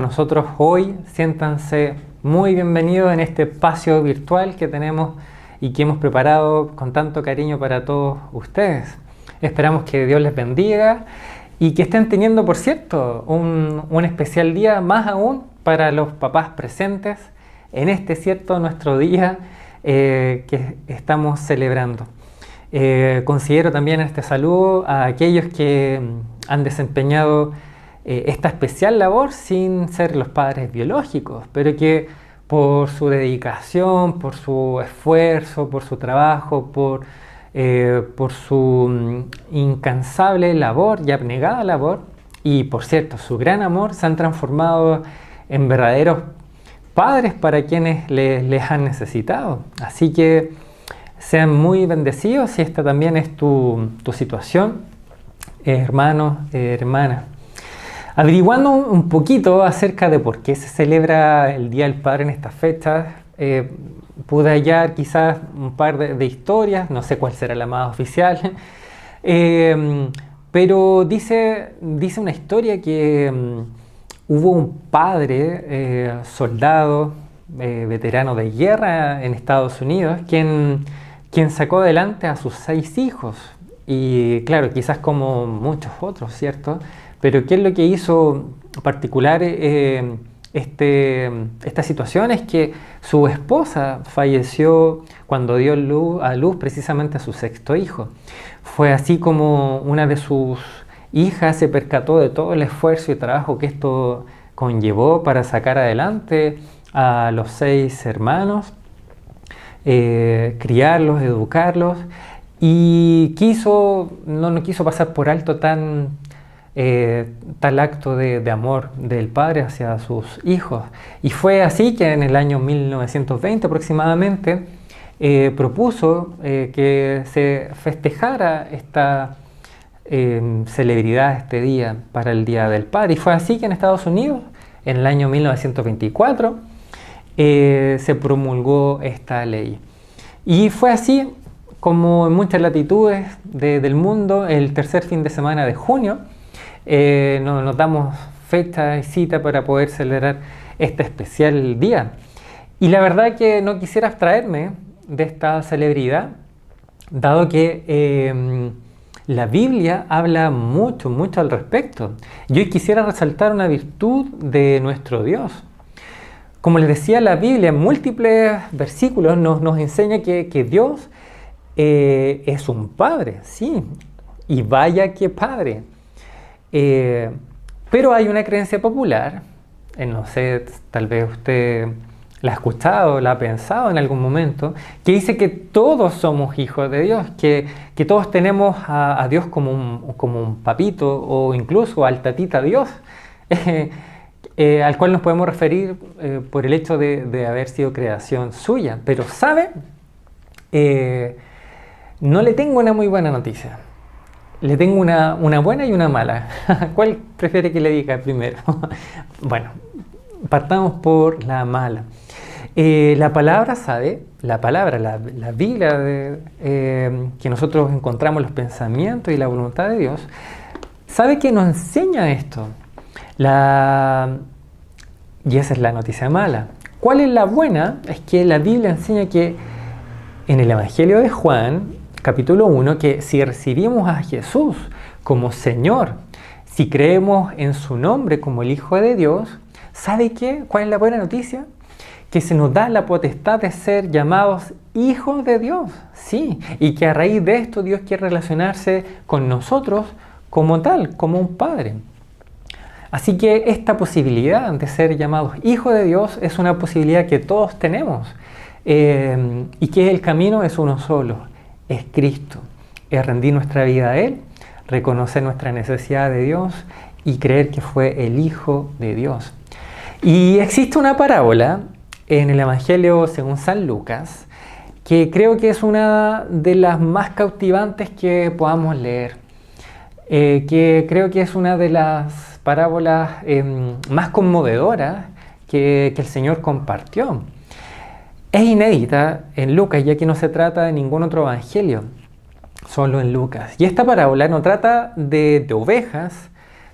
Nosotros hoy, siéntanse muy bienvenidos en este espacio virtual que tenemos y que hemos preparado con tanto cariño para todos ustedes. Esperamos que Dios les bendiga y que estén teniendo, por cierto, un especial día, más aún para los papás presentes en este, cierto, nuestro día que estamos celebrando. Considero también este saludo a aquellos que han desempeñado esta especial labor sin ser los padres biológicos, pero que por su dedicación, por su esfuerzo, por su trabajo, por su incansable labor y abnegada labor, y por cierto, su gran amor, se han transformado en verdaderos padres para quienes les han necesitado. Así que sean muy bendecidos si esta también es tu situación, hermanos, hermanas. Averiguando un poquito acerca de por qué se celebra el Día del Padre en estas fechas, pude hallar quizás un par de historias, no sé cuál será la más oficial, pero dice una historia que hubo un padre, soldado, veterano de guerra en Estados Unidos, quien sacó adelante a sus 6 hijos. Y claro, quizás como muchos otros, ¿cierto? Pero ¿qué es lo que hizo particular esta situación? Es que su esposa falleció cuando dio a luz precisamente a su 6.º hijo. Fue así como una de sus hijas se percató de todo el esfuerzo y trabajo que esto conllevó para sacar adelante a los 6 hermanos, criarlos, educarlos, y no quiso pasar por alto tal acto de amor del padre hacia sus hijos. Y fue así que en el año 1920 aproximadamente propuso que se festejara esta celebridad, este día, para el Día del Padre. Y fue así que en Estados Unidos, en el año 1924, se promulgó esta ley. Y fue así como en muchas latitudes del mundo, el tercer fin de semana de junio, nos damos fecha y cita para poder celebrar este especial día. Y la verdad que no quisiera abstraerme de esta celebridad, dado que la Biblia habla mucho al respecto. Yo quisiera resaltar una virtud de nuestro Dios. Como les decía, la Biblia en múltiples versículos nos enseña que Dios es un Padre, sí, y vaya que Padre. Pero hay una creencia popular, no sé, tal vez usted la ha escuchado, la ha pensado en algún momento, que dice que todos somos hijos de Dios, que todos tenemos a Dios como un papito o incluso al tatita Dios, al cual nos podemos referir por el hecho de haber sido creación suya. Pero ¿sabe? No le tengo una muy buena noticia. Le tengo una buena y una mala. ¿Cuál prefiere que le diga primero? Bueno, partamos por la mala. La palabra, ¿sabe? La Biblia que nosotros encontramos los pensamientos y la voluntad de Dios, ¿sabe que nos enseña esto? Y esa es la noticia mala. ¿Cuál es la buena? Es que la Biblia enseña que en el Evangelio de Juan, capítulo 1, que si recibimos a Jesús como Señor, si creemos en su nombre como el Hijo de Dios, ¿sabe qué? ¿Cuál es la buena noticia? Que se nos da la potestad de ser llamados hijos de Dios, sí, y que a raíz de esto Dios quiere relacionarse con nosotros como tal, como un Padre. Así que esta posibilidad de ser llamados hijos de Dios es una posibilidad que todos tenemos, y que el camino es uno solo, es Cristo, es rendir nuestra vida a Él, reconocer nuestra necesidad de Dios y creer que fue el Hijo de Dios. Y existe una parábola en el Evangelio según San Lucas que creo que es una de las más cautivantes que podamos leer, que creo que es una de las parábolas más conmovedoras que el Señor compartió. Es inédita en Lucas, ya que no se trata de ningún otro evangelio, solo en Lucas. Y esta parábola no trata de ovejas,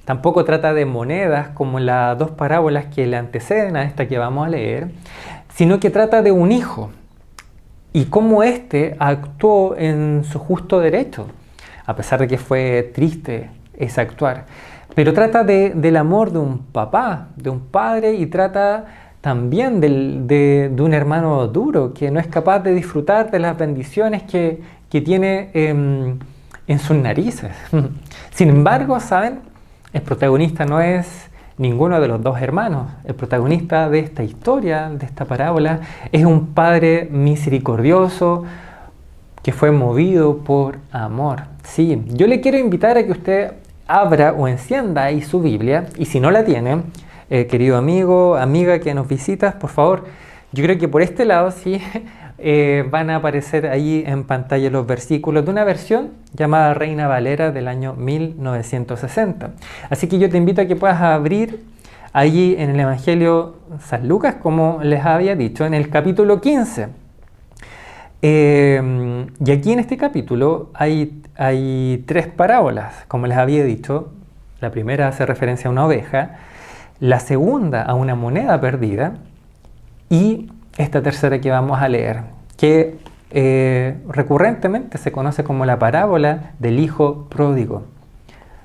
tampoco trata de monedas como las dos parábolas que le anteceden a esta que vamos a leer, sino que trata de un hijo y cómo éste actuó en su justo derecho, a pesar de que fue triste ese actuar. Pero trata del amor de un papá, de un padre, y trata también de un hermano duro que no es capaz de disfrutar de las bendiciones que tiene en sus narices. Sin embargo, ¿saben? El protagonista no es ninguno de los dos hermanos. El protagonista de esta historia, de esta parábola, es un padre misericordioso que fue movido por amor. Sí, yo le quiero invitar a que usted abra o encienda ahí su Biblia, y si no la tiene, querido amigo, amiga que nos visitas, por favor, yo creo que por este lado sí van a aparecer ahí en pantalla los versículos de una versión llamada Reina Valera del año 1960. Así que yo te invito a que puedas abrir allí en el Evangelio San Lucas, como les había dicho, en el capítulo 15. Y aquí en este capítulo hay tres parábolas, como les había dicho. La primera hace referencia a una oveja, la segunda a una moneda perdida, y esta tercera que vamos a leer, que recurrentemente se conoce como la parábola del hijo pródigo,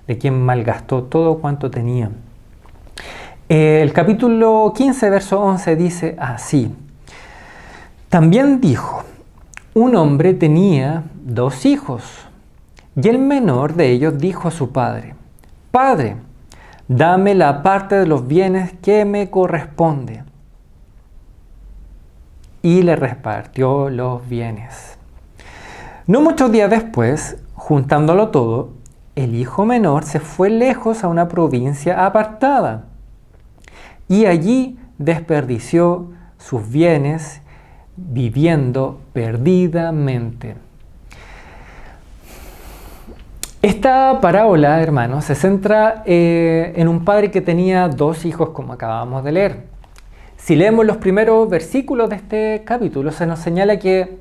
de quien malgastó todo cuanto tenía. El capítulo 15, verso 11 dice así: También dijo, un hombre tenía 2 hijos, y el menor de ellos dijo a su padre: Padre, dame la parte de los bienes que me corresponde. Y le repartió los bienes. No muchos días después, juntándolo todo, el hijo menor se fue lejos a una provincia apartada y allí desperdició sus bienes viviendo perdidamente. Esta parábola, hermanos, se centra en un padre que tenía 2 hijos, como acabamos de leer. Si leemos los primeros versículos de este capítulo, se nos señala que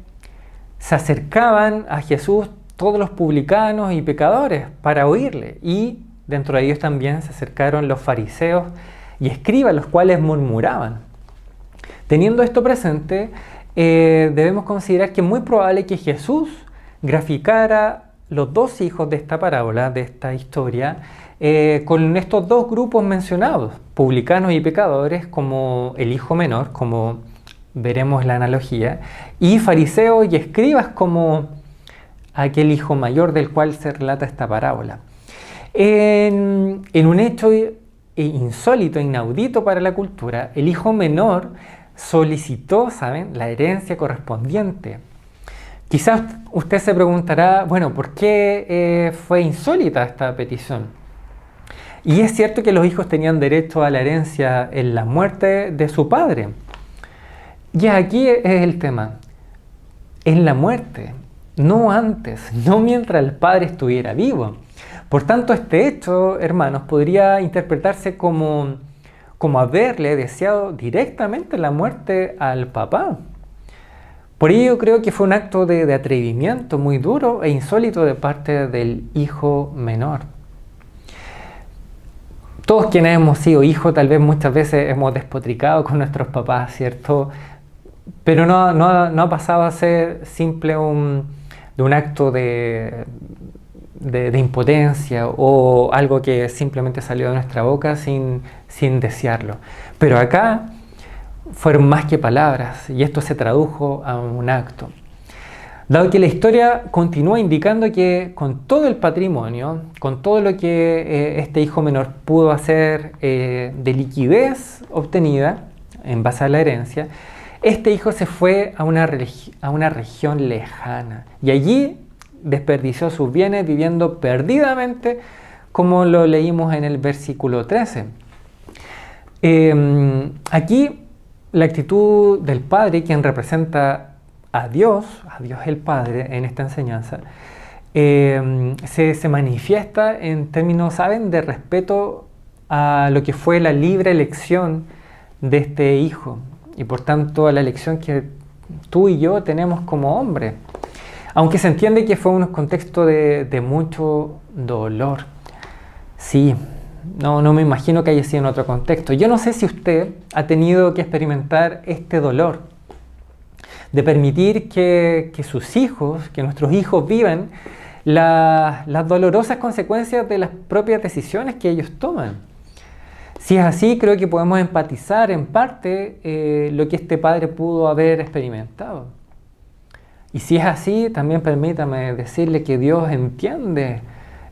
se acercaban a Jesús todos los publicanos y pecadores para oírle, y dentro de ellos también se acercaron los fariseos y escribas, los cuales murmuraban. Teniendo esto presente, debemos considerar que es muy probable que Jesús graficara los 2 hijos de esta parábola, de esta historia, con estos 2 grupos mencionados, publicanos y pecadores, como el hijo menor, como veremos la analogía, y fariseos y escribas, como aquel hijo mayor del cual se relata esta parábola. En un hecho insólito, inaudito para la cultura, el hijo menor solicitó, ¿saben?, la herencia correspondiente. Quizás usted se preguntará, bueno, ¿por qué fue insólita esta petición? Y es cierto que los hijos tenían derecho a la herencia en la muerte de su padre. Y aquí es el tema. En la muerte, no antes, no mientras el padre estuviera vivo. Por tanto, este hecho, hermanos, podría interpretarse como haberle deseado directamente la muerte al papá. Por ello creo que fue un acto de atrevimiento muy duro e insólito de parte del hijo menor. Todos quienes hemos sido hijos, tal vez muchas veces hemos despotricado con nuestros papás, ¿cierto? Pero no ha pasado a ser simple un acto de impotencia o algo que simplemente salió de nuestra boca sin desearlo. Pero acá fueron más que palabras, y esto se tradujo a un acto. Dado que la historia continúa indicando que con todo el patrimonio, con todo lo que este hijo menor pudo hacer de liquidez obtenida en base a la herencia, este hijo se fue a una región lejana y allí desperdició sus bienes viviendo perdidamente, como lo leímos en el versículo 13. Aquí la actitud del padre, quien representa a Dios el Padre en esta enseñanza, se manifiesta en términos, ¿saben?, de respeto a lo que fue la libre elección de este hijo y por tanto a la elección que tú y yo tenemos como hombre. Aunque se entiende que fue un contexto de mucho dolor. Sí, No me imagino que haya sido en otro contexto. Yo no sé si usted ha tenido que experimentar este dolor de permitir que sus hijos, que nuestros hijos vivan las dolorosas consecuencias de las propias decisiones que ellos toman. Si es así, creo que podemos empatizar en parte lo que este padre pudo haber experimentado. Y si es así, también permítame decirle que Dios entiende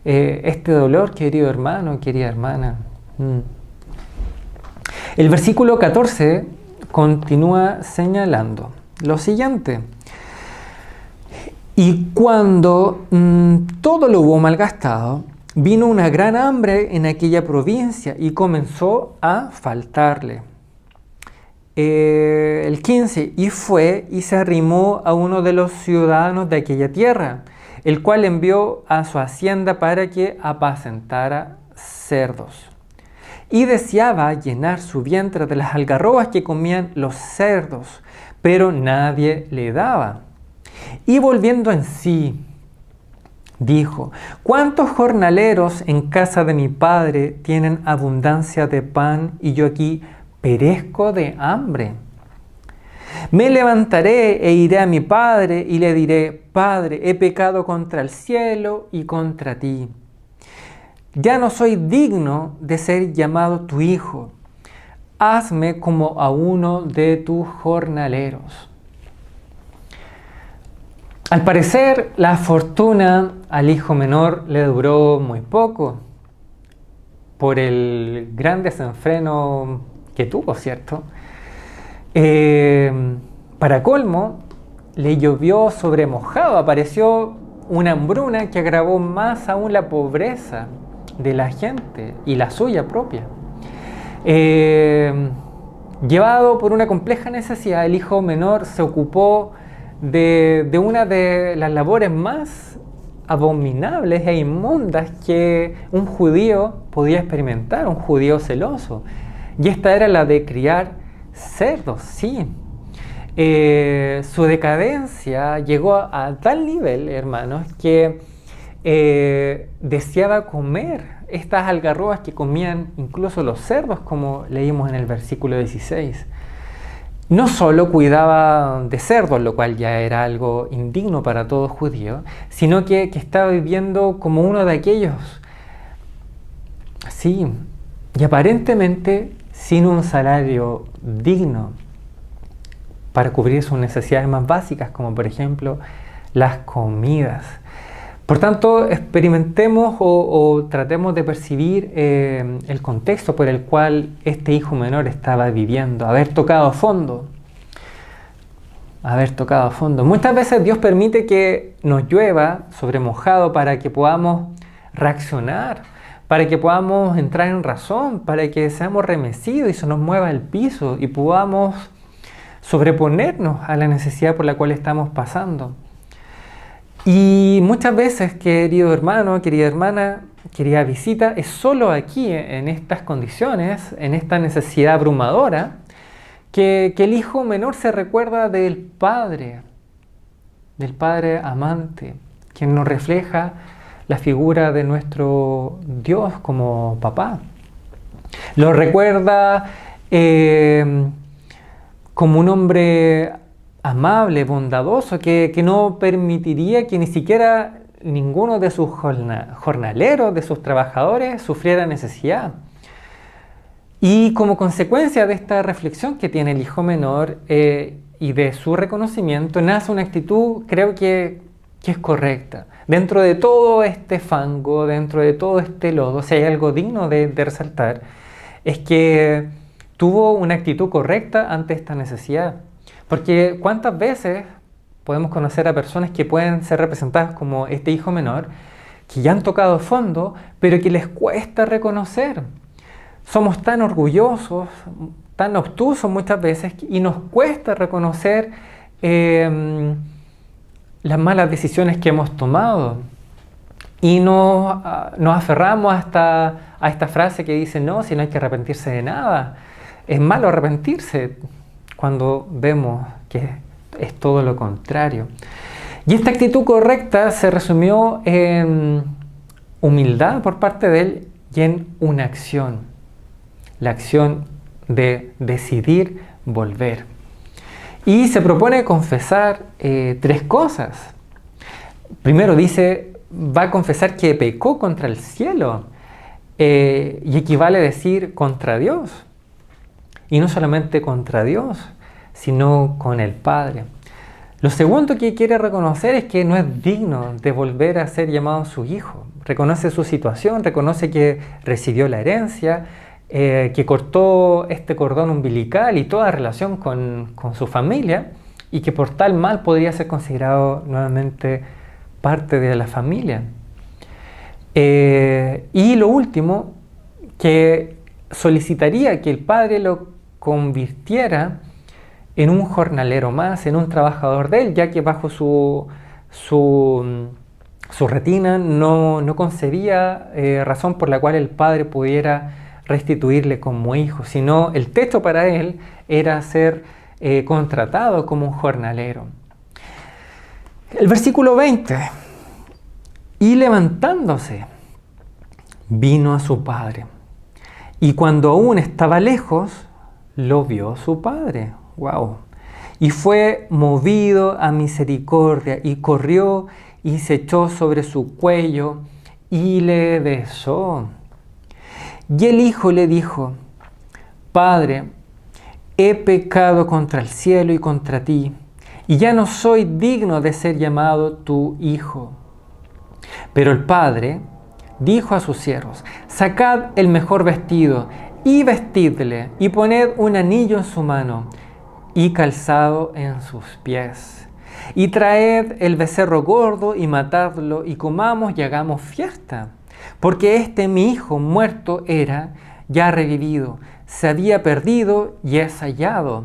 este dolor, querido hermano, querida hermana. El versículo 14 continúa señalando lo siguiente. Y cuando todo lo hubo malgastado, vino una gran hambre en aquella provincia y comenzó a faltarle. El 15, y fue y se arrimó a uno de los ciudadanos de aquella tierra, el cual envió a su hacienda para que apacentara cerdos. Y deseaba llenar su vientre de las algarrobas que comían los cerdos, pero nadie le daba. Y volviendo en sí, dijo: ¿cuántos jornaleros en casa de mi padre tienen abundancia de pan y yo aquí perezco de hambre? Me levantaré e iré a mi padre y le diré: Padre, he pecado contra el cielo y contra ti. Ya no soy digno de ser llamado tu hijo. Hazme como a uno de tus jornaleros. Al parecer, la fortuna al hijo menor le duró muy poco por el gran desenfreno que tuvo, ¿cierto? Para colmo, le llovió sobre mojado, apareció una hambruna que agravó más aún la pobreza de la gente y la suya propia. Llevado por una compleja necesidad, el hijo menor se ocupó de una de las labores más abominables e inmundas que un judío podía experimentar, un judío celoso. Y esta era la de criar cerdos, sí. Su decadencia llegó a tal nivel, hermanos, que deseaba comer estas algarrobas que comían incluso los cerdos, como leímos en el versículo 16. No solo cuidaba de cerdos, lo cual ya era algo indigno para todo judío, sino que estaba viviendo como uno de aquellos, sí, y aparentemente sin un salario digno para cubrir sus necesidades más básicas, como por ejemplo las comidas. Por tanto, experimentemos o tratemos de percibir el contexto por el cual este hijo menor estaba viviendo, haber tocado fondo. Muchas veces Dios permite que nos llueva sobre mojado para que podamos reaccionar, para que podamos entrar en razón, para que seamos remecidos y se nos mueva el piso y podamos sobreponernos a la necesidad por la cual estamos pasando. Y muchas veces, querido hermano, querida hermana, querida visita, es solo aquí, en estas condiciones, en esta necesidad abrumadora, que el hijo menor se recuerda del Padre amante, quien nos refleja la figura de nuestro Dios como papá. Lo recuerda como un hombre amable, bondadoso, que no permitiría que ni siquiera ninguno de sus jornaleros, de sus trabajadores, sufriera necesidad. Y como consecuencia de esta reflexión que tiene el hijo menor y de su reconocimiento, nace una actitud, creo que es correcta. Dentro de todo este fango, dentro de todo este lodo, si hay algo digno de resaltar, es que tuvo una actitud correcta ante esta necesidad. Porque ¿cuántas veces podemos conocer a personas que pueden ser representadas como este hijo menor, que ya han tocado fondo, pero que les cuesta reconocer? Somos tan orgullosos, tan obtusos muchas veces, y nos cuesta reconocer las malas decisiones que hemos tomado. Y nos aferramos a esta frase que dice: no, si no hay que arrepentirse de nada. Es malo arrepentirse cuando vemos que es todo lo contrario. Y esta actitud correcta se resumió en humildad por parte de él y en una acción, la acción de decidir volver. Y se propone confesar 3 cosas. Primero dice, va a confesar que pecó contra el cielo, y equivale a decir contra Dios. Y no solamente contra Dios, sino con el Padre. Lo segundo que quiere reconocer es que no es digno de volver a ser llamado su hijo. Reconoce su situación, reconoce que recibió la herencia, que cortó este cordón umbilical y toda relación con su familia, y que por tal mal podría ser considerado nuevamente parte de la familia. Y lo último, que solicitaría que el Padre lo convirtiera en un jornalero más, en un trabajador de él, ya que bajo su retina no concebía razón por la cual el Padre pudiera restituirle como hijo, sino el texto para él era ser contratado como un jornalero. El versículo 20, y levantándose, vino a su padre, y cuando aún estaba lejos, lo vio su padre. ¡Wow! Y fue movido a misericordia, y corrió y se echó sobre su cuello, y le besó. Y el hijo le dijo, Padre, he pecado contra el cielo y contra ti, y ya no soy digno de ser llamado tu hijo. Pero el padre dijo a sus siervos, sacad el mejor vestido, y vestidle, y poned un anillo en su mano, y calzado en sus pies. Y traed el becerro gordo, y matadlo, y comamos y hagamos fiesta. Porque este mi hijo muerto era, ya revivido, se había perdido y es hallado.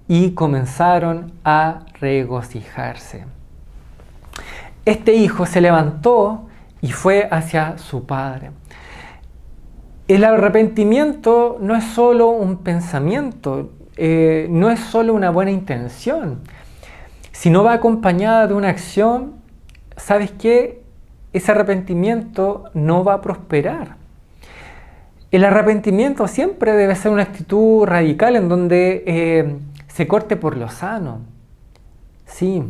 Y comenzaron a regocijarse. Este hijo se levantó y fue hacia su padre. El arrepentimiento no es solo un pensamiento, no es solo una buena intención. Si no va acompañada de una acción, ¿sabes qué? Ese arrepentimiento no va a prosperar. El arrepentimiento siempre debe ser una actitud radical en donde se corte por lo sano. Sí.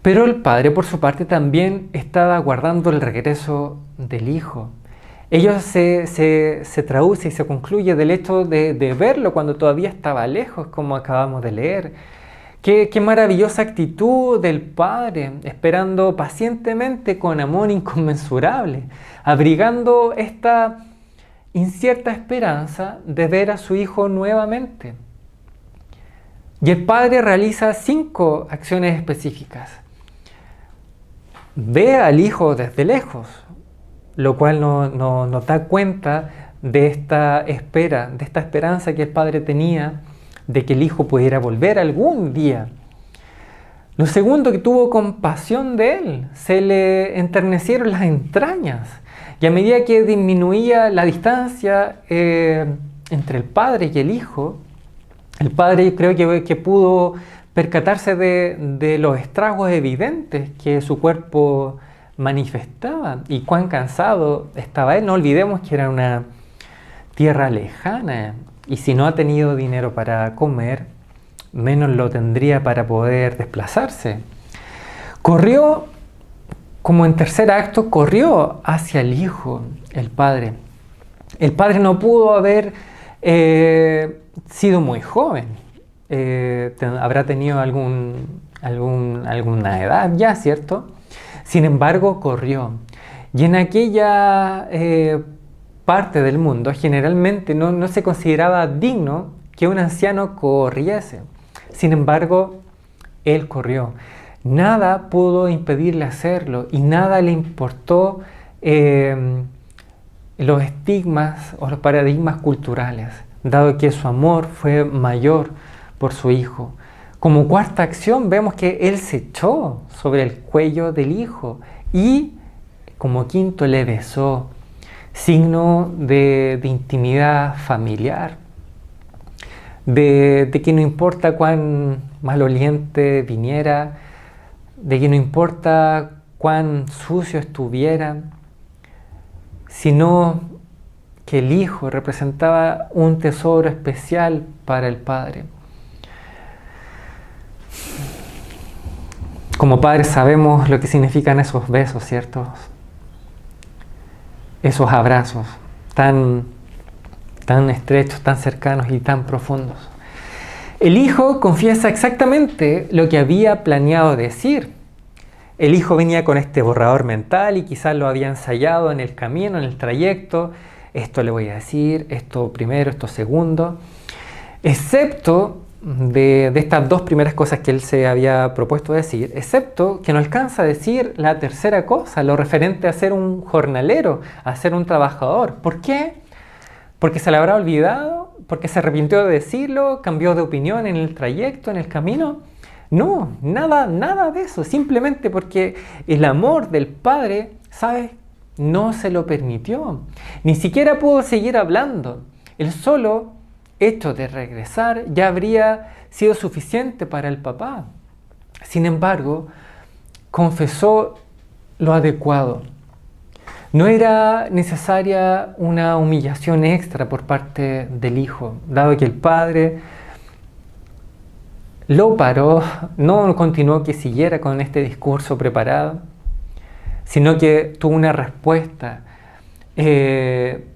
Pero el padre, por su parte, también estaba aguardando el regreso del hijo. Ello se traduce y se concluye del hecho de verlo cuando todavía estaba lejos, como acabamos de leer. Qué maravillosa actitud del padre, esperando pacientemente con amor inconmensurable, abrigando esta incierta esperanza de ver a su hijo nuevamente. Y el padre realiza 5 acciones específicas. Ve al hijo desde lejos, lo cual nos da cuenta de esta espera, de esta esperanza que el padre tenía de que el hijo pudiera volver algún día. Lo segundo, que tuvo compasión de él, se le enternecieron las entrañas, y a medida que disminuía la distancia entre el padre y el hijo, el padre creo que pudo percatarse de los estragos evidentes que su cuerpo manifestaba y cuán cansado estaba él. No olvidemos que era una tierra lejana, y si no ha tenido dinero para comer, menos lo tendría para poder desplazarse. Corrió, como en tercer acto, corrió hacia el hijo, el padre. El padre no pudo haber sido muy joven. Habrá tenido alguna edad ya, ¿cierto? Sin embargo, corrió. Y en aquella parte del mundo, generalmente no se consideraba digno que un anciano corriese. Sin embargo, él corrió. Nada pudo impedirle hacerlo, y nada le importó los estigmas o los paradigmas culturales, dado que su amor fue mayor por su hijo. Como cuarta acción vemos que él se echó sobre el cuello del hijo, y como quinto le besó, signo de intimidad familiar, de que no importa cuán maloliente viniera, de que no importa cuán sucio estuviera, sino que el Hijo representaba un tesoro especial para el Padre. Como padres sabemos lo que significan esos besos, ¿cierto? Esos abrazos tan estrechos, tan cercanos y tan profundos. El Hijo confiesa exactamente lo que había planeado decir. El Hijo venía con este borrador mental y quizás lo había ensayado en el camino, en el trayecto. Esto le voy a decir, esto primero, esto segundo. Excepto de estas dos primeras cosas que él se había propuesto decir, excepto que no alcanza a decir la tercera cosa, lo referente a ser un jornalero, a ser un trabajador. ¿Por qué? ¿Porque se le habrá olvidado? ¿Porque se arrepintió de decirlo? ¿Cambió de opinión en el trayecto, en el camino? No, nada de eso. Simplemente porque el amor del Padre, ¿sabes? No se lo permitió. Ni siquiera pudo seguir hablando. El solo hecho de regresar ya habría sido suficiente para el papá. Sin embargo, confesó lo adecuado. No era necesaria una humillación extra por parte del Hijo, dado que el Padre lo paró, no continuó que siguiera con este discurso preparado, sino que tuvo una respuesta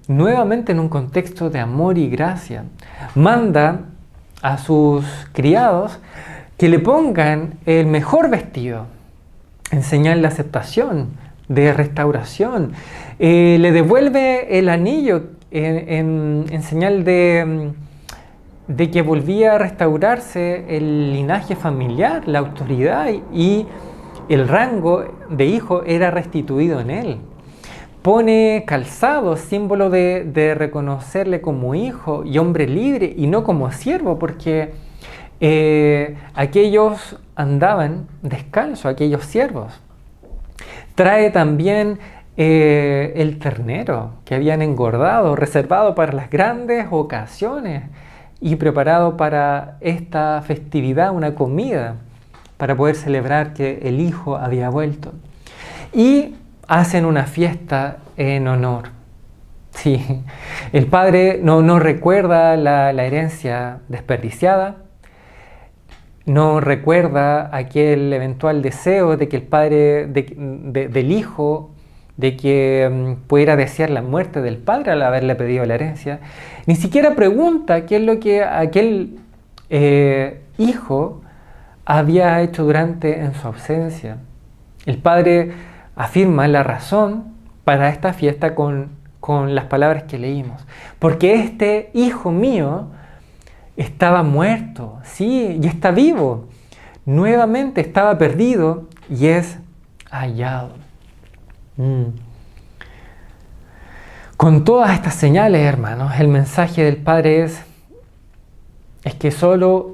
nuevamente en un contexto de amor y gracia. Manda a sus criados que le pongan el mejor vestido en señal de aceptación, de restauración. Le devuelve el anillo en señal de que volvía a restaurarse el linaje familiar, la autoridad y el rango de hijo era restituido en él. Pone calzado, símbolo de reconocerle como hijo y hombre libre y no como siervo, porque aquellos andaban descalzos, aquellos siervos. Trae también el ternero que habían engordado, reservado para las grandes ocasiones y preparado para esta festividad, una comida, para poder celebrar que el Hijo había vuelto. Y hacen una fiesta en honor. Sí, el Padre no recuerda la herencia desperdiciada, no recuerda aquel eventual deseo de que el Padre, del Hijo, de que pudiera desear la muerte del Padre al haberle pedido la herencia. Ni siquiera pregunta qué es lo que aquel Hijo había hecho en su ausencia. El Padre afirma la razón para esta fiesta con las palabras que leímos. Porque este Hijo mío estaba muerto, sí, y está vivo. Nuevamente estaba perdido y es hallado. Con todas estas señales, hermanos, el mensaje del Padre es que solo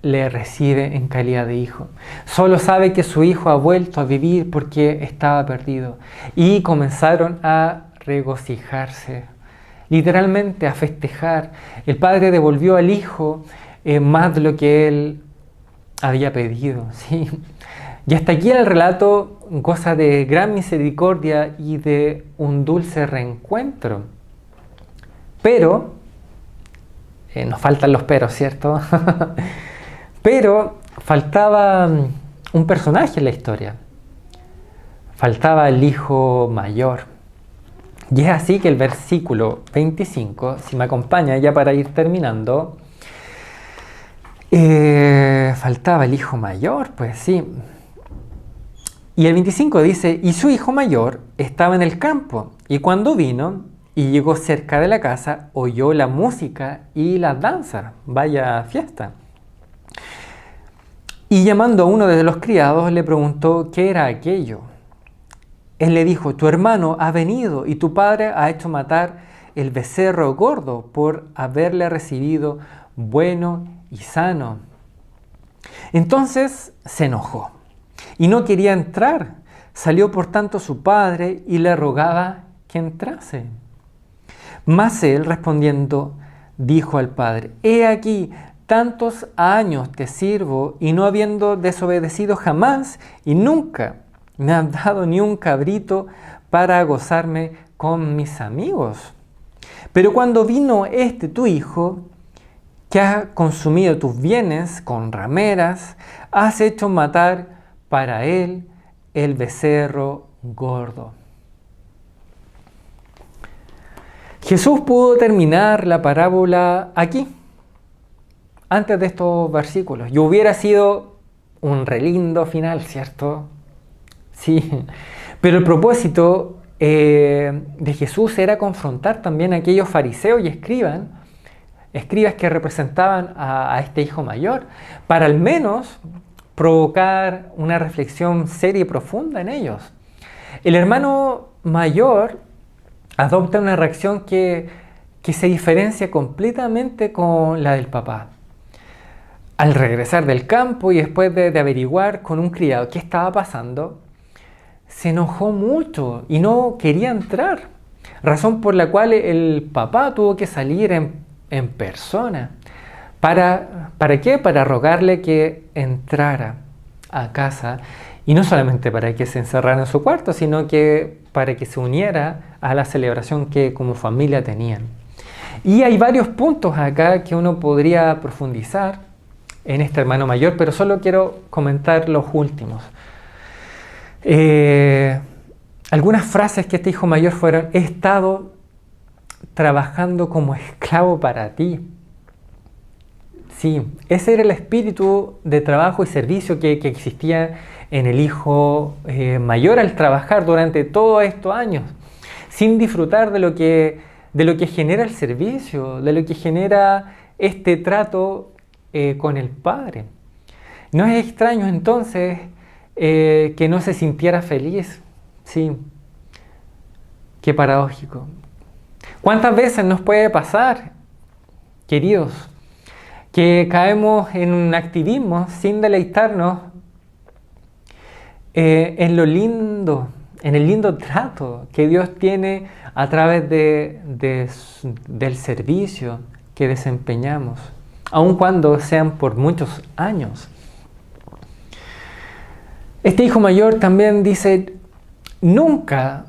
le recibe en calidad de hijo. Solo sabe que su hijo ha vuelto a vivir porque estaba perdido. Y comenzaron a regocijarse, literalmente a festejar. El Padre devolvió al Hijo más de lo que él había pedido, ¿sí? Y hasta aquí el relato goza de gran misericordia y de un dulce reencuentro. Pero, nos faltan los peros, ¿cierto? Pero faltaba un personaje en la historia. Faltaba el hijo mayor. Y es así que el versículo 25, si me acompaña ya para ir terminando, faltaba el hijo mayor, pues sí. Y el 25 dice, y su hijo mayor estaba en el campo, y cuando vino y llegó cerca de la casa, oyó la música y la danza, vaya fiesta. Y llamando a uno de los criados, le preguntó qué era aquello. Él le dijo, tu hermano ha venido y tu padre ha hecho matar el becerro gordo por haberle recibido bueno y sano. Entonces se enojó y no quería entrar. Salió por tanto su padre y le rogaba que entrase. Mas él respondiendo dijo al padre, he aquí, tantos años te sirvo y no habiendo desobedecido jamás y nunca me has dado ni un cabrito para gozarme con mis amigos. Pero cuando vino este tu hijo, que ha consumido tus bienes con rameras, has hecho matar para él el becerro gordo. Jesús pudo terminar la parábola aquí, antes de estos versículos, y hubiera sido un relindo final, ¿cierto? Sí, pero el propósito de Jesús era confrontar también a aquellos fariseos y escribas que representaban a este hijo mayor, para al menos provocar una reflexión seria y profunda en ellos. El hermano mayor adopta una reacción que se diferencia completamente con la del papá. Al regresar del campo y después de averiguar con un criado qué estaba pasando, se enojó mucho y no quería entrar, razón por la cual el papá tuvo que salir en persona. ¿Para qué? Para rogarle que entrara a casa, y no solamente para que se encerrara en su cuarto, sino que para que se uniera a la celebración que como familia tenían. Y hay varios puntos acá que uno podría profundizar en este hermano mayor, pero solo quiero comentar los últimos. Algunas frases que este hijo mayor fueron: he estado trabajando como esclavo para ti. Sí, ese era el espíritu de trabajo y servicio que existía en el hijo mayor al trabajar durante todos estos años, sin disfrutar de lo que genera el servicio, de lo que genera este trato con el Padre. No es extraño entonces que no se sintiera feliz. Sí, qué paradójico. ¿Cuántas veces nos puede pasar, queridos, que caemos en un activismo sin deleitarnos en lo lindo, en el lindo trato que Dios tiene a través del servicio que desempeñamos, aun cuando sean por muchos años? Este hijo mayor también dice: nunca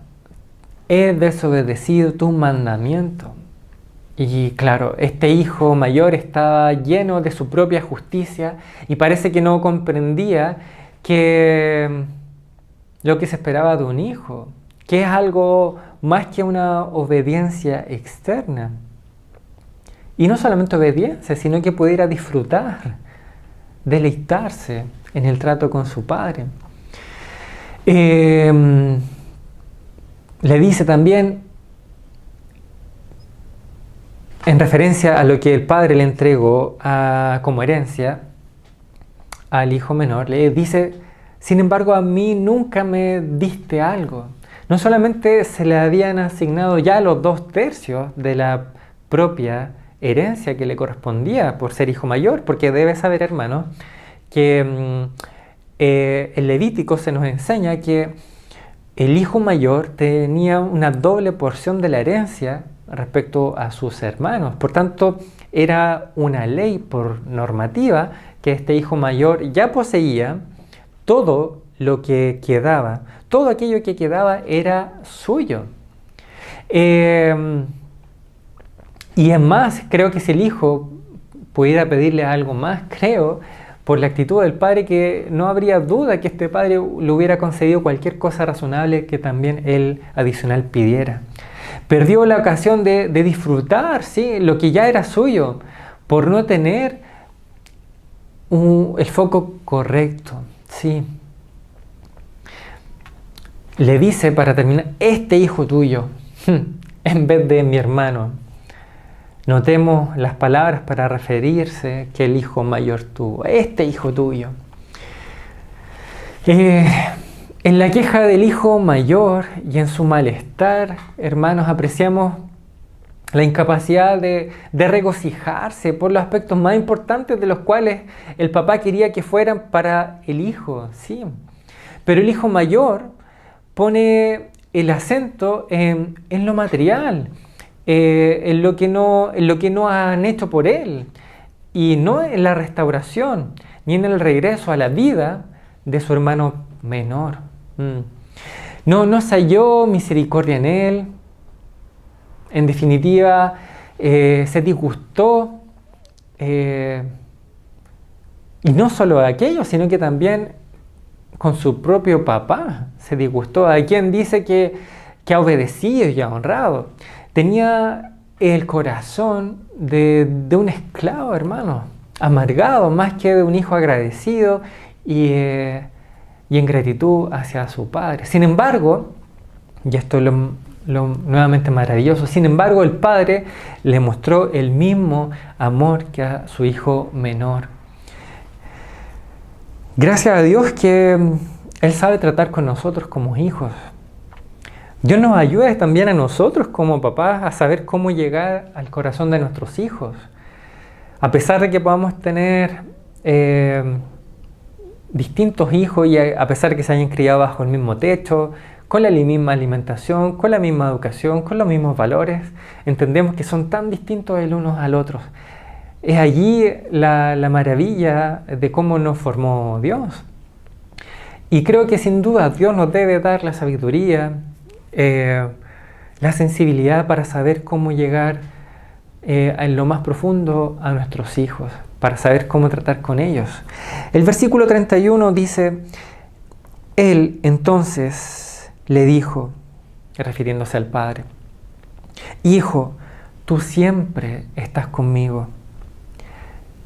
he desobedecido tu mandamiento. Y claro, este hijo mayor estaba lleno de su propia justicia y parece que no comprendía que lo que se esperaba de un hijo, que es algo más que una obediencia externa. Y no solamente obediencia, sino que pudiera disfrutar, deleitarse en el trato con su padre. Le dice también, en referencia a lo que el padre le entregó como herencia al hijo menor, le dice: sin embargo, a mí nunca me diste algo. No solamente se le habían asignado ya los 2/3 de la propia herencia que le correspondía por ser hijo mayor, porque debe saber, hermano, que el Levítico se nos enseña que el hijo mayor tenía una doble porción de la herencia respecto a sus hermanos. Por tanto, era una ley por normativa que este hijo mayor ya poseía todo lo que quedaba. Todo aquello que quedaba era suyo. Y es más, creo que si el hijo pudiera pedirle algo más, creo, por la actitud del padre, que no habría duda que este padre le hubiera concedido cualquier cosa razonable que también él adicional pidiera. Perdió la ocasión de disfrutar, ¿sí?, lo que ya era suyo, por no tener el foco correcto. Sí. Le dice, para terminar: este hijo tuyo, en vez de mi hermano. Notemos las palabras para referirse que el hijo mayor tuvo. Este hijo tuyo. En la queja del hijo mayor y en su malestar, hermanos, apreciamos la incapacidad de regocijarse por los aspectos más importantes de los cuales el papá quería que fueran para el hijo. Sí. Pero el hijo mayor pone el acento en lo material, en lo que no han hecho por él, y no en la restauración ni en el regreso a la vida de su hermano menor. No se halló misericordia en él, En definitiva, se disgustó, y no solo de aquello, sino que también con su propio papá se disgustó. Hay quien dice que ha obedecido y ha honrado. Tenía el corazón de un esclavo, hermano, amargado, más que de un hijo agradecido y en gratitud hacia su padre. Sin embargo, y esto es lo nuevamente maravilloso, sin embargo el padre le mostró el mismo amor que a su hijo menor. Gracias a Dios que Él sabe tratar con nosotros como hijos. Dios nos ayuda también a nosotros como papás a saber cómo llegar al corazón de nuestros hijos. A pesar de que podamos tener distintos hijos y a pesar de que se hayan criado bajo el mismo techo, con la misma alimentación, con la misma educación, con los mismos valores, entendemos que son tan distintos el uno al otro. Es allí la maravilla de cómo nos formó Dios. Y creo que sin duda Dios nos debe dar la sabiduría, la sensibilidad para saber cómo llegar en lo más profundo a nuestros hijos, para saber cómo tratar con ellos. El versículo 31 dice, Él entonces le dijo, refiriéndose al Padre, Hijo, tú siempre estás conmigo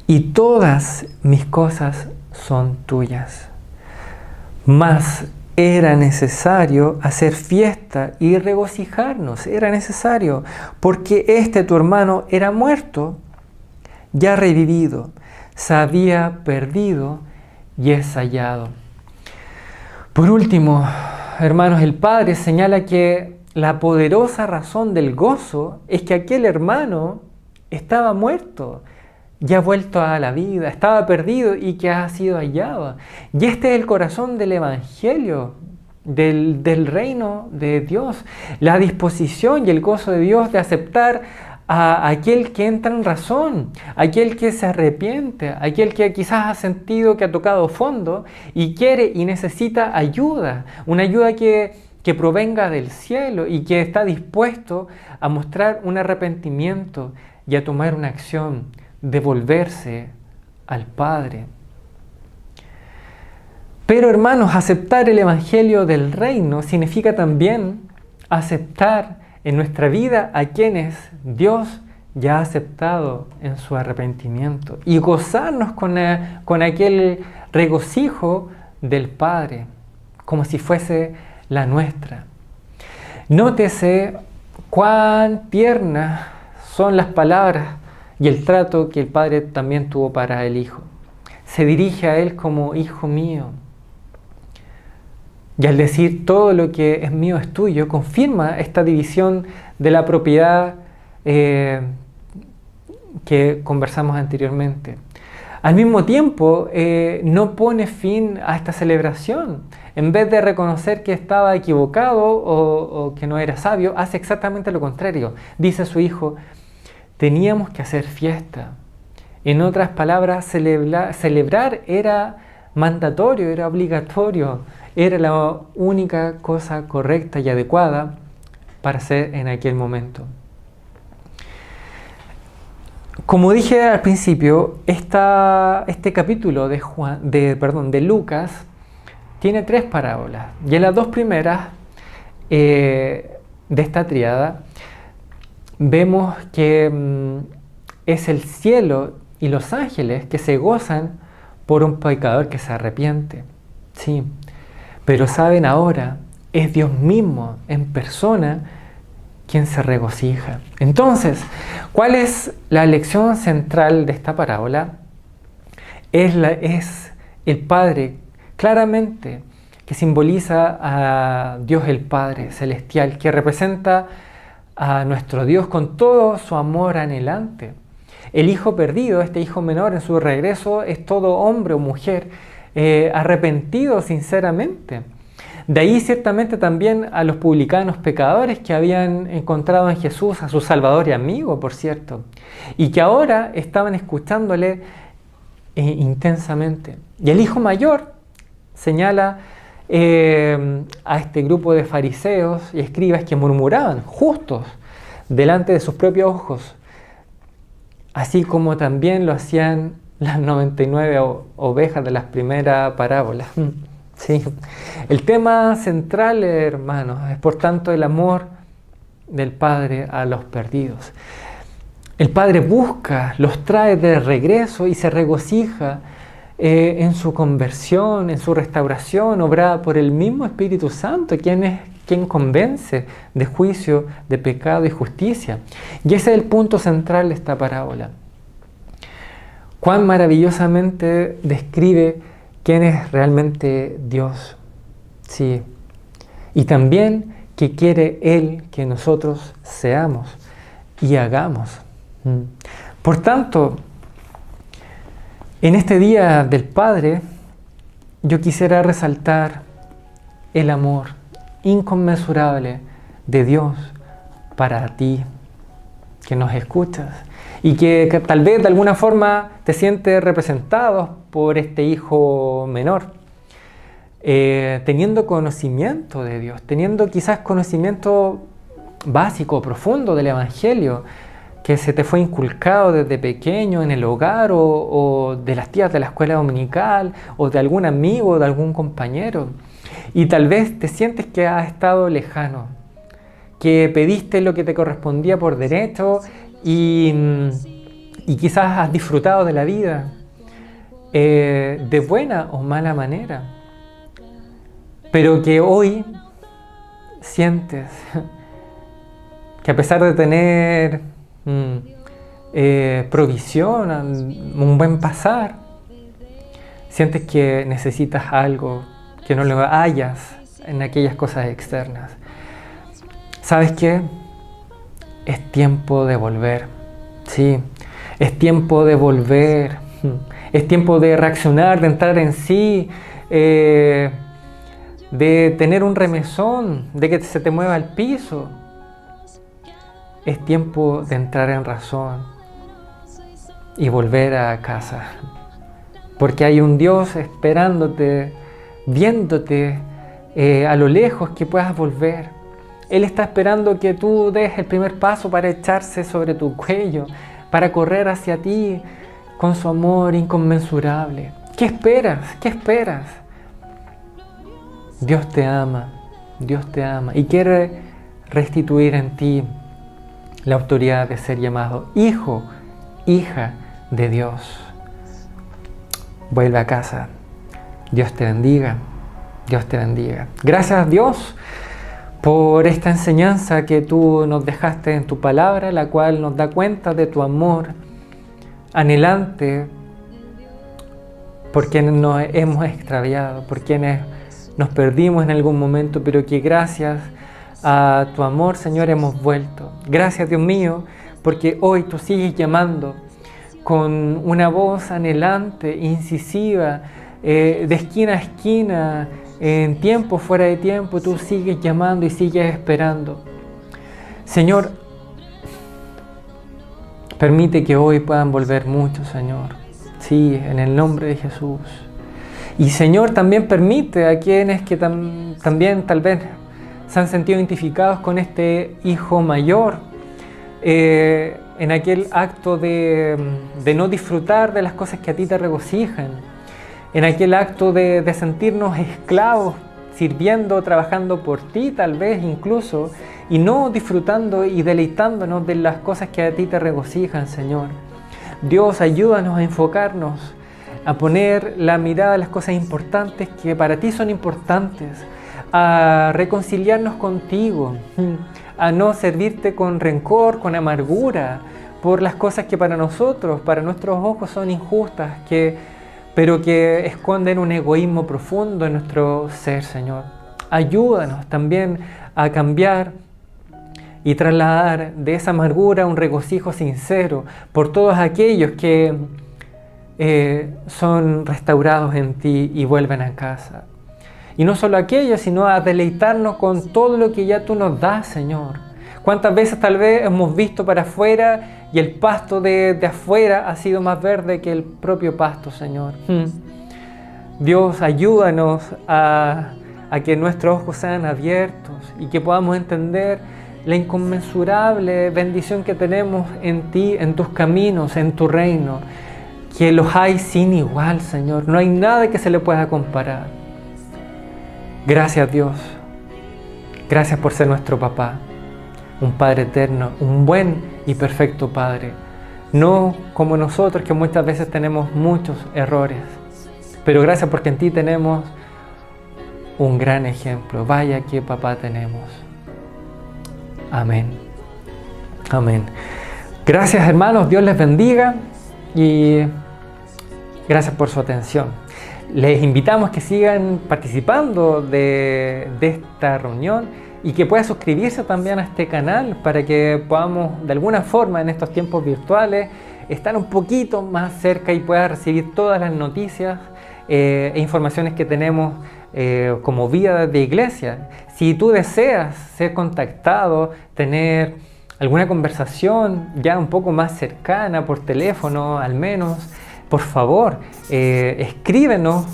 y todas mis cosas son tuyas. Mas era necesario hacer fiesta y regocijarnos, era necesario, porque tu hermano era muerto, ya revivido, se había perdido y es hallado. Por último, hermanos, el Padre señala que la poderosa razón del gozo es que aquel hermano estaba muerto, ya vuelto a la vida, estaba perdido y que ha sido hallado. Y este es el corazón del Evangelio, del reino de Dios, la disposición y el gozo de Dios de aceptar a aquel que entra en razón, aquel que se arrepiente, aquel que quizás ha sentido que ha tocado fondo y quiere y necesita ayuda, una ayuda que provenga del cielo y que está dispuesto a mostrar un arrepentimiento y a tomar una acción de volverse al Padre. Pero hermanos, aceptar el Evangelio del Reino significa también aceptar en nuestra vida a quienes Dios ya ha aceptado en su arrepentimiento y gozarnos con aquel regocijo del Padre, como si fuese la nuestra. Nótese cuán tiernas son las palabras y el trato que el Padre también tuvo para el Hijo. Se dirige a Él como Hijo mío. Y al decir todo lo que es mío es tuyo, confirma esta división de la propiedad que conversamos anteriormente. Al mismo tiempo, no pone fin a esta celebración. En vez de reconocer que estaba equivocado o que no era sabio, hace exactamente lo contrario. Dice a su hijo, teníamos que hacer fiesta. En otras palabras, celebrar era mandatorio, era obligatorio, era la única cosa correcta y adecuada para hacer en aquel momento. Como dije al principio, este capítulo de Lucas tiene 3 parábolas. Y en las 2 primeras de esta tríada vemos que es el cielo y los ángeles que se gozan por un pecador que se arrepiente. Sí, pero saben ahora, es Dios mismo en persona quien se regocija. Entonces, ¿cuál es la lección central de esta parábola? Es el Padre, claramente, que simboliza a Dios el Padre Celestial, que representa a nuestro Dios con todo su amor anhelante. El hijo perdido, este hijo menor en su regreso, es todo hombre o mujer arrepentido sinceramente. De ahí ciertamente también a los publicanos pecadores que habían encontrado en Jesús a su Salvador y amigo, por cierto, y que ahora estaban escuchándole intensamente. Y el hijo mayor señala a este grupo de fariseos y escribas que murmuraban, justos, delante de sus propios ojos, así como también lo hacían las 99 ovejas de las primeras parábolas. Sí. El tema central, hermanos, es por tanto el amor del Padre a los perdidos. El Padre busca, los trae de regreso y se regocija en su conversión, en su restauración, obrada por el mismo Espíritu Santo, quien convence de juicio, de pecado y justicia. Y ese es el punto central de esta parábola. Cuán maravillosamente describe quién es realmente Dios. Sí. Y también que quiere Él que nosotros seamos y hagamos. Por tanto, en este Día del Padre, yo quisiera resaltar el amor inconmensurable de Dios para ti, que nos escuchas y que tal vez de alguna forma te sientes representado por este hijo menor, teniendo conocimiento de Dios, teniendo quizás conocimiento básico, profundo del Evangelio, que se te fue inculcado desde pequeño en el hogar o de las tías de la escuela dominical o de algún amigo o de algún compañero. Y tal vez te sientes que has estado lejano, que pediste lo que te correspondía por derecho y quizás has disfrutado de la vida de buena o mala manera. Pero que hoy sientes que a pesar de tener provisión, un buen pasar, sientes que necesitas algo que no lo hallas en aquellas cosas externas. ¿Sabes qué? Es tiempo de volver. Sí, es tiempo de volver. Es tiempo de reaccionar, de entrar en sí, de tener un remesón, de que se te mueva el piso. Es tiempo de entrar en razón y volver a casa. Porque hay un Dios esperándote, viéndote a lo lejos que puedas volver. Él está esperando que tú des el primer paso para echarse sobre tu cuello, para correr hacia ti con su amor inconmensurable. ¿Qué esperas? ¿Qué esperas? Dios te ama y quiere restituir en ti la autoridad de ser llamado hijo, hija de Dios. Vuelve a casa. Dios te bendiga. Dios te bendiga. Gracias a Dios por esta enseñanza que tú nos dejaste en tu palabra, la cual nos da cuenta de tu amor anhelante por quienes nos hemos extraviado, por quienes nos perdimos en algún momento, pero que gracias a tu amor, Señor, hemos vuelto. Gracias, Dios mío, porque hoy tú sigues llamando con una voz anhelante, incisiva, de esquina a esquina, en tiempo, fuera de tiempo, tú sigues llamando y sigues esperando. Señor, permite que hoy puedan volver muchos, Señor. Sí, en el nombre de Jesús. Y Señor, también permite a quienes que también tal vez se han sentido identificados con este hijo mayor, en aquel acto de no disfrutar de las cosas que a ti te regocijan, en aquel acto de sentirnos esclavos, sirviendo, trabajando por ti tal vez incluso, y no disfrutando y deleitándonos de las cosas que a ti te regocijan, Señor. Dios, ayúdanos a enfocarnos, a poner la mirada a las cosas importantes que para ti son importantes, a reconciliarnos contigo, a no servirte con rencor, con amargura, por las cosas que para nosotros, para nuestros ojos son injustas, pero que esconden un egoísmo profundo en nuestro ser, Señor. Ayúdanos también a cambiar y trasladar de esa amargura un regocijo sincero por todos aquellos que son restaurados en ti y vuelven a casa. Y no solo aquellos, sino a deleitarnos con todo lo que ya tú nos das, Señor. ¿Cuántas veces tal vez hemos visto para afuera y el pasto de afuera ha sido más verde que el propio pasto, Señor? Dios, ayúdanos a que nuestros ojos sean abiertos y que podamos entender la inconmensurable bendición que tenemos en ti, en tus caminos, en tu reino, que los hay sin igual, Señor. No hay nada que se le pueda comparar. Gracias, Dios. Gracias por ser nuestro papá, un Padre eterno, un buen y perfecto Padre. No como nosotros, que muchas veces tenemos muchos errores, pero gracias porque en ti tenemos un gran ejemplo. Vaya que papá tenemos. Amén. Amén. Gracias, hermanos. Dios les bendiga y gracias por su atención. Les invitamos que sigan participando de esta reunión y que puedan suscribirse también a este canal para que podamos de alguna forma en estos tiempos virtuales estar un poquito más cerca y pueda recibir todas las noticias e informaciones que tenemos como vida de iglesia. Si tú deseas ser contactado, tener alguna conversación ya un poco más cercana por teléfono al menos, por favor, escríbenos,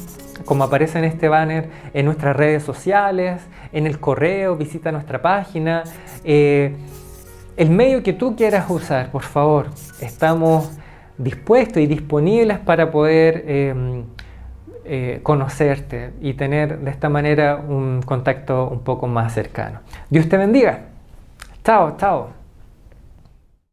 como aparece en este banner, en nuestras redes sociales, en el correo, visita nuestra página. El medio que tú quieras usar, por favor, estamos dispuestos y disponibles para poder conocerte y tener de esta manera un contacto un poco más cercano. Dios te bendiga. Chao, chao.